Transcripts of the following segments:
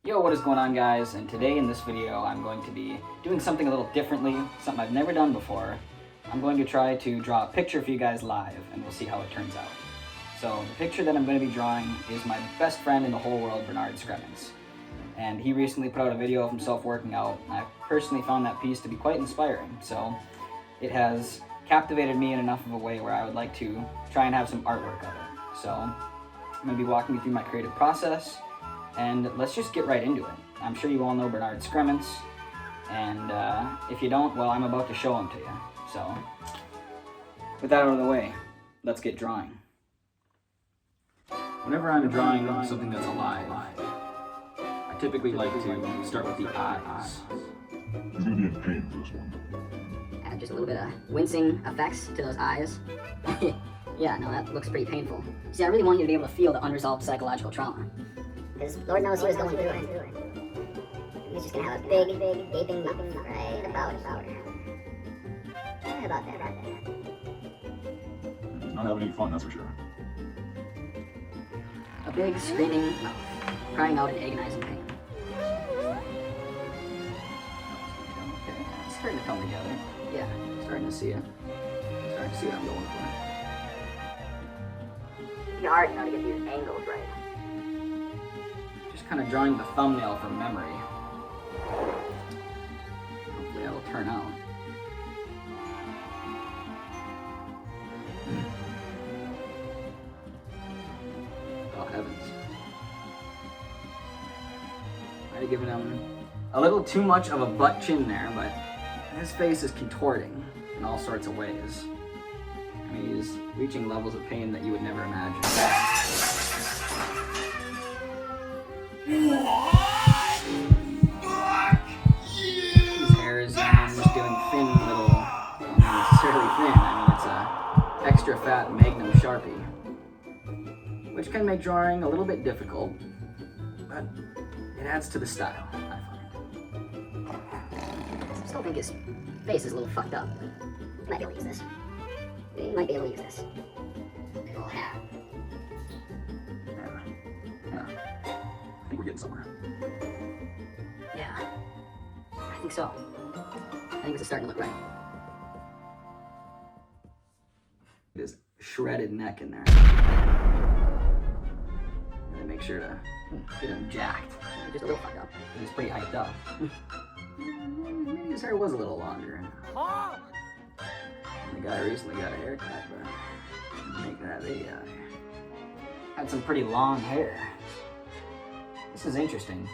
Yo, what is going on, guys? And today in this video I'm going to be doing something a little differently, something I've never done before. I'm going to try to draw a picture for you guys live, and we'll see how it turns out. So the picture that I'm going to be drawing is my best friend in the whole world, Bernard Scremmens. And he recently put out a video of himself working out. I personally found that piece to be quite inspiring, so it has captivated me in enough of a way where I would like to try and have some artwork of it. So I'm going to be walking you through my creative process, and let's just get right into it. I'm sure you all know Bernard Scremmens, and if you don't, well, I'm about to show him to you. So with that out of the way, let's get drawing. Whenever I'm drawing something that's alive, I typically like to start with the eyes. He's gonna be in pain for this one. Add just a little bit of wincing effects to those eyes. Yeah, no, that looks pretty painful. See, I really want you to be able to feel the unresolved psychological trauma. Because Lord knows he was going through it. He was just gonna have a big, gaping mouth right about here. Right about there. He's not having any fun, that's for sure. A big, screaming mouth, crying out in agonizing pain. Okay, it's starting to come together. Yeah. Starting to see it. Starting to see what I'm going for. It's hard, to get these angles right. Just kind of drawing the thumbnail from memory. Hopefully that'll turn out. Oh heavens. Might have given him a little too much of a butt chin there, but his face is contorting in all sorts of ways. I mean, he's reaching levels of pain that you would never imagine. His hair is just doing thin little, not necessarily thin, I mean, it's a extra fat Magnum Sharpie, which can make drawing a little bit difficult, but it adds to the style, I find. I still think his face is a little fucked up. He might be able to use this. He might be able to use this. Big ol' hat. Yeah. I think we're getting somewhere. Yeah. I think so. I think this is starting to look right. His shredded neck in there. And then make sure to get him jacked. Just a little fucked up. He's pretty hyped up. Maybe his hair was a little longer. The guy recently got a haircut, but make that video. Had some pretty long hair. This is interesting.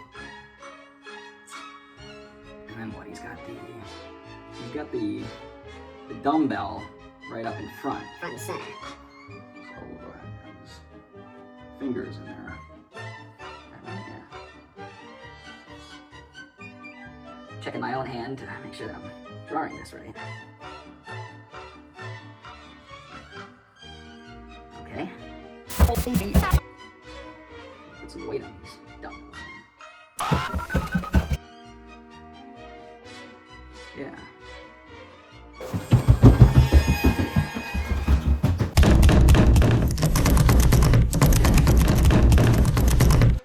And then what? He's got the dumbbell right up in front. Front and center. So his fingers in there. Yeah. Checking my own hand to make sure that I'm drawing this right. Okay. Put some weight on these dumbbells. Yeah.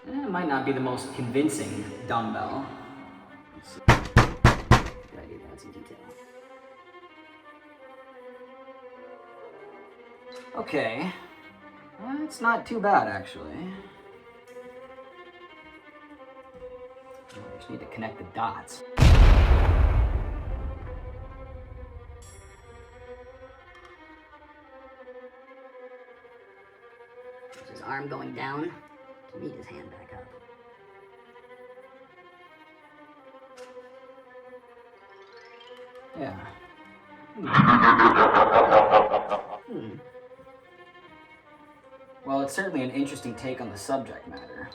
It might not be the most convincing dumbbell. Gotta do that, some detail. Okay. It's not too bad, actually. I just need to connect the dots. There's his arm going down to meet his hand back up. Yeah. Well, it's certainly an interesting take on the subject matter.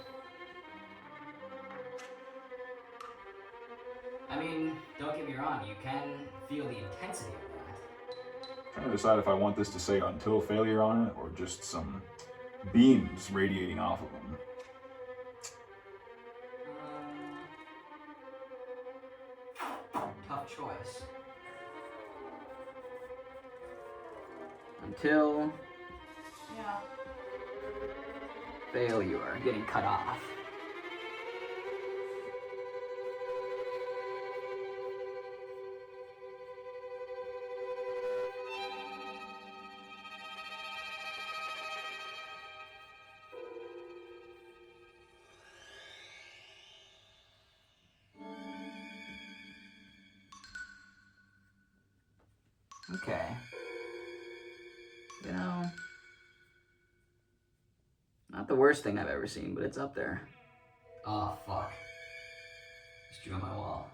I mean, don't get me wrong, you can feel the intensity of that. Trying to decide if I want this to say "until failure" on it, or just some beams radiating off of them. Tough choice. Until failure, getting cut off. the worst thing I've ever seen, but it's up there. Oh, fuck. Just drew on my wall.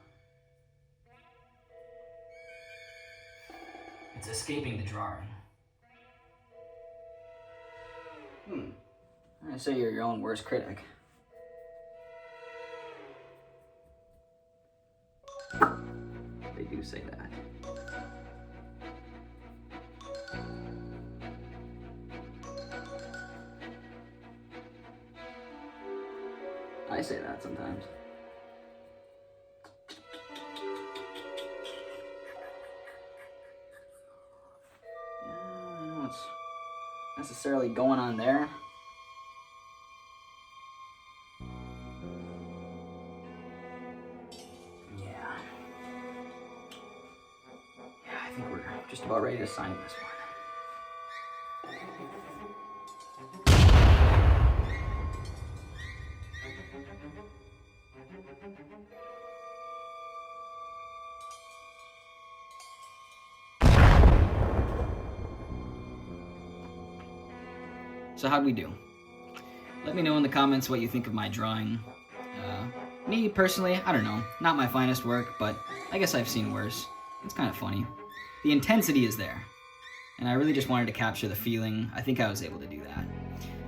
It's escaping the drawing. I say you're your own worst critic. They do say that. I say that sometimes. I don't know what's necessarily going on there. Yeah, I think we're just about ready to sign this one. So how'd we do? Let me know in the comments what you think of my drawing. Me personally, I don't know, not my finest work, but I guess I've seen worse. It's kind of funny. The intensity is there, and I really just wanted to capture the feeling. I think I was able to do that.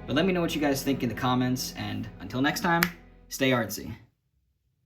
But let me know what you guys think in the comments, and until next time, stay artsy.